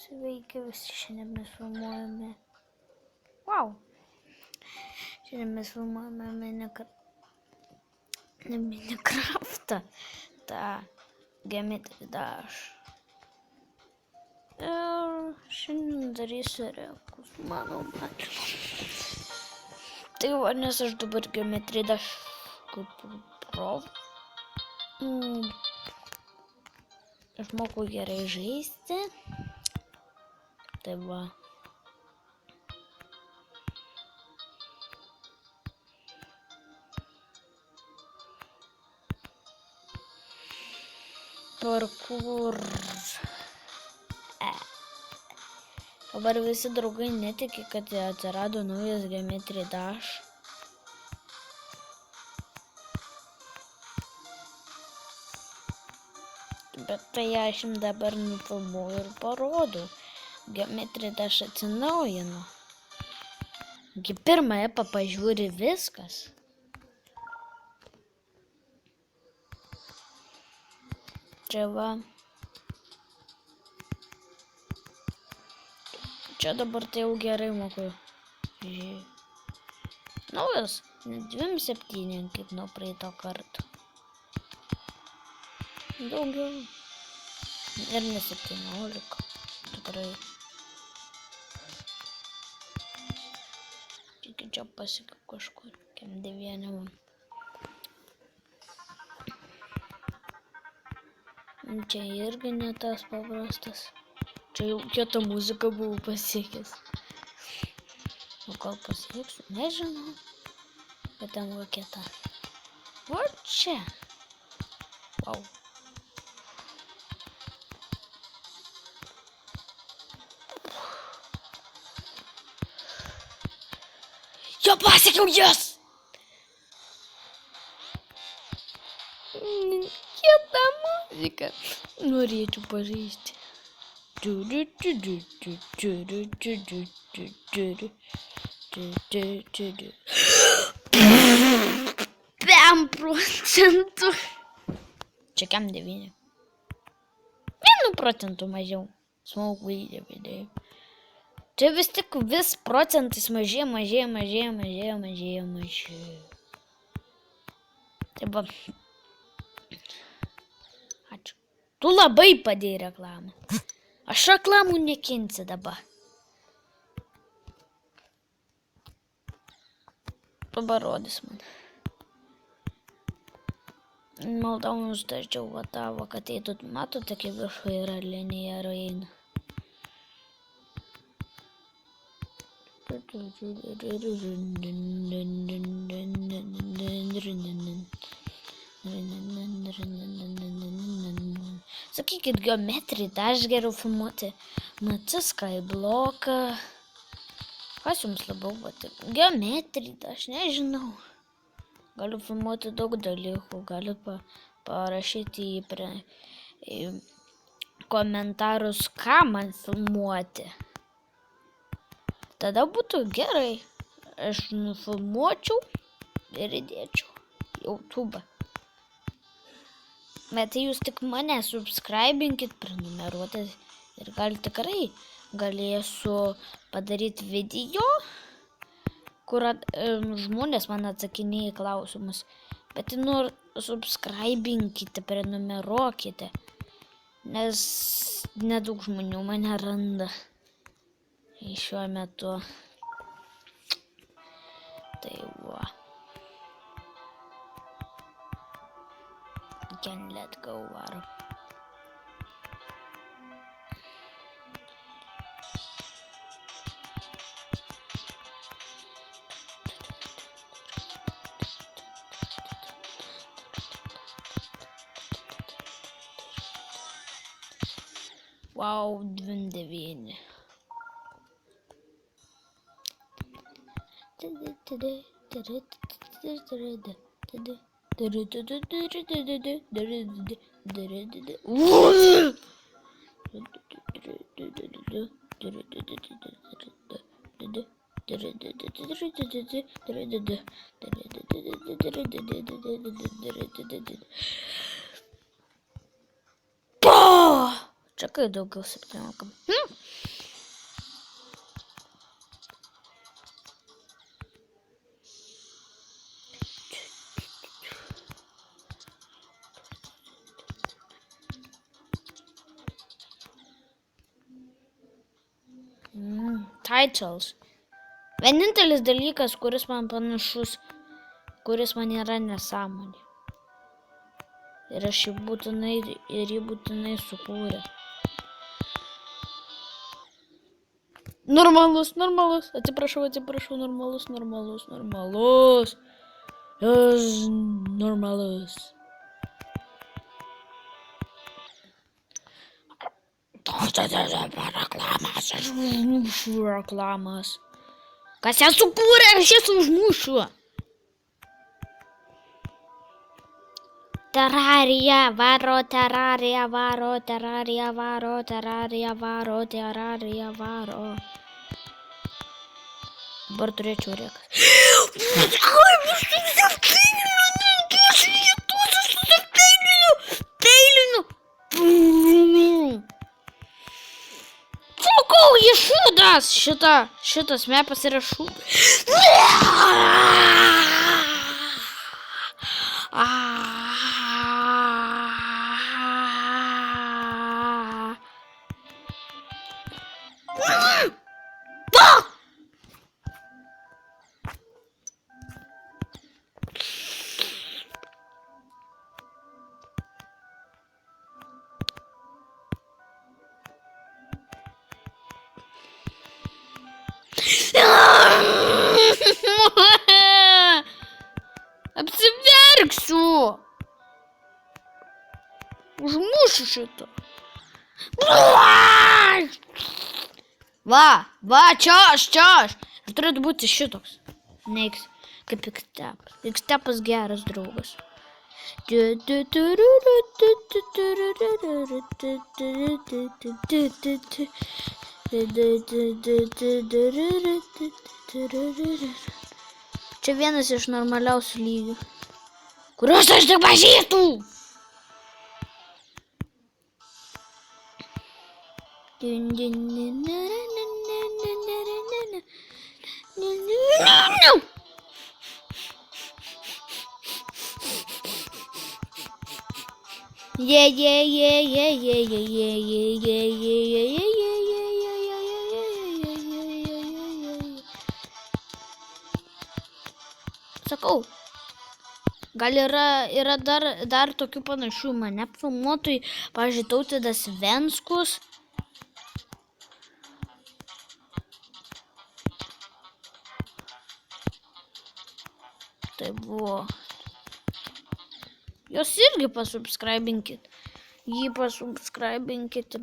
Sveiki visi, šiandien mes filmuojame. Wow! Šiandien mes filmuojame Minecraftą. tą Geometry Dash. Ir šiandien darysiu rekus mano matymu. Tai va, nes aš dabar Geometry Dash kaip pro. Aš moku gerai žaisti. Tai va. Parkour. Dabar visi draugai netiki, kad atsirado naujas Geometry Dash. Bet tai aš jums dabar nufilmuoju ir parodau. Geometry Dash atsinaujino. Gi pirmą epą pažiūri viskas. Čia va. Čia dabar tai jau gerai moku. Naujas, 2.7 kaip nuo praeito karto. Daugiau. Ir ne 17. Tikrai. Tik čia pasakiau kažkur. Kem 9. Čia irgi ne tas paprastas. Čia jau kieta muzika buvau pasiekęs. O gal pasieksiu? Nežinau. Bet ten buvo kieta. O čia. Wow. Jo pasiekiau jas! Kieta muzika. Norėčiau pažaisti. Pem procentų. Čia kem 9. 1 procentų mažiau. Smoke video. Čia vis tik vis procentais mažėja. Tai va. Ačiū. Tu labai padėjai reklamą. Aš reklamų nekinsiu dabar. Parodys man. Maldau užtačiau va tavo, kad eitų, matote, kaip viršų yra linija ir eina. Sakykit, Geometry Dash geriau filmuoti. Skybloką. Kas jums labiau patiko? Geometry Dash, nežinau. Galiu filmuoti daug dalykų. Galiu parašyti į komentarus, ką man filmuoti. Tada būtų gerai. Aš nufilmuočiau ir įdėčiau YouTube. Bet jūs tik mane subscribinkit, prenumeruoti ir gal tikrai galėsiu padaryti video, kur žmonės man atsakinėja į klausimus. Bet subscribinkite, prenumeruokite, nes nedaug žmonių mane randa šiuo metu. Tai va. Can let go varo. Wow, 29. Čia kai daugiau 17. Titles. Vienintelis dalykas, kuris man panašus, kuris man yra nesąmonė. Ir aš jį būtinai sukūrė. Normalus. Atsiprašau, normalus. Normalus. Reklamas, aš užmušiu reklamas. Kas ją sukūrė, aš jas užmušiu. Terarija varo. Dabar turėčiau rėkas. Sakau, jis šūdas. Šitas mepas yra šūdas. Apsiverksiu. Užmušiu šitą. Va, čia aš. Ir turėtų būti šitoks. Neiks, kaip X-Tepas. X-Tepas geras draugas. Čia vienas iš normaliausių lygių, kuriuos aš tik pažįstu. Sakau, gal yra dar tokių panašių mane filmuotojų, pavyzdžiui, Tautvydas Venckus. Tai buvo. Jos irgi pasubscribinkit. Jį pasubscribinkite.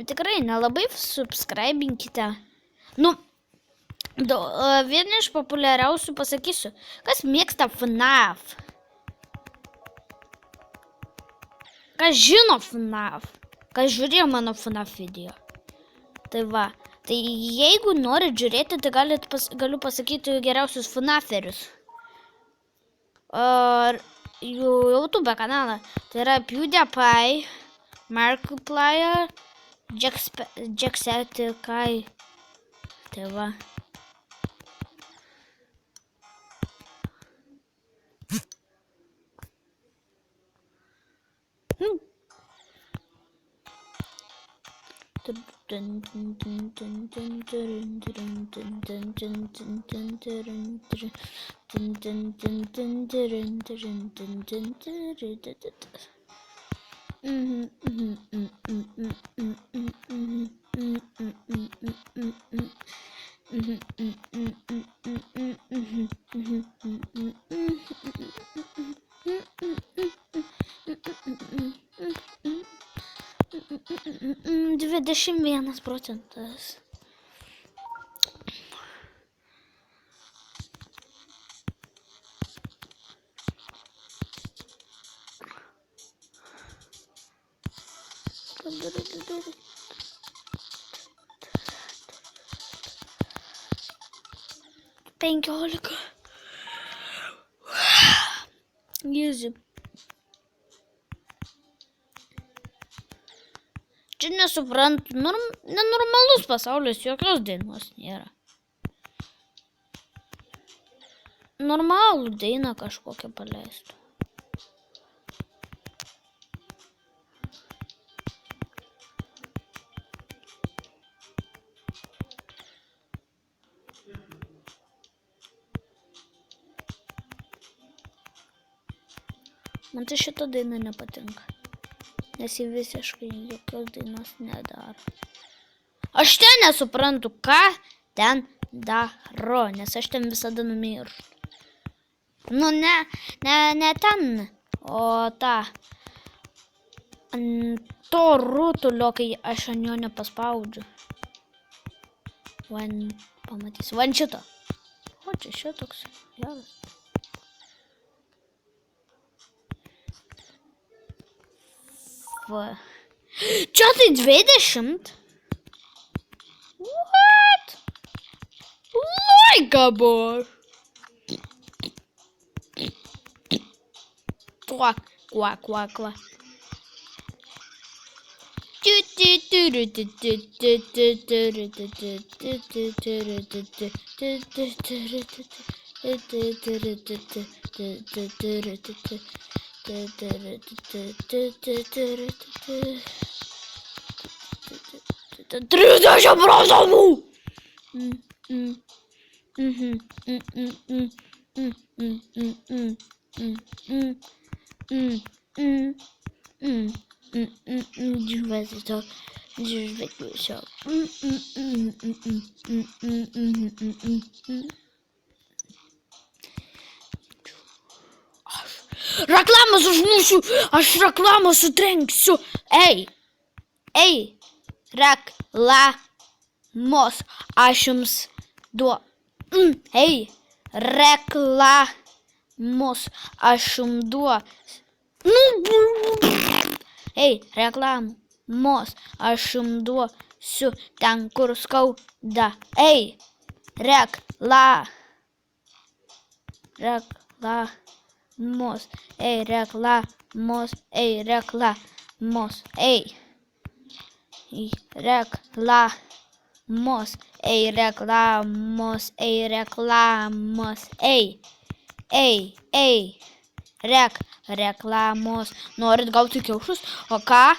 Tikrai nelabai subscribinkite. Vieni iš populiariausių pasakysiu. Kas mėgsta FNAF? Kas žino FNAF? Kas žiūrėjo mano FNAF video? Tai va. Tai jeigu norit žiūrėti, tai galiu pasakyti geriausius FNAFerius. Jų YouTube kanalą. Tai yra PewDiePie, Markiplier, Jacksepticeye. Tai va. %. $15. Easy. čia nesuprantu. Nenormalus pasaulis, jokios dainos nėra. Normalų dainą kažkokią paleistų. Man tai šita daina nepatinka, nes jį visiškai jokios dainos nedaro. Aš ten nesuprantu, ką ten daro, nes aš ten visada numirštu. Nu, ne ten, o tą, to rutulio, kai aš ant jo nepaspaudžiu. Pamatysiu, van šito. O, čia šitoks, geras. Va. Čia tai 20? What? Laika buvo. Kva. Reklamas užmušiu, aš reklamas sutrenksiu. Ei, reklamos, aš jums duosiu. Ei, reklamos, aš jums duosiu. Ei, reklamos, aš jums duosiu ten, kur skauda. Ei, reklamos, ei, reklamos, ei, reklamos, ei, reklamos, ei, reklamos, ei, reklamos, ei, reklamos. Norit gauti kiaušus? O ką?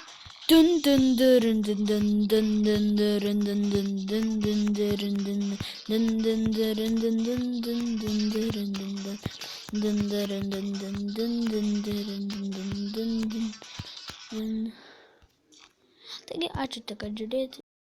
Taigi, ačiū tik, kad žiūrėjote.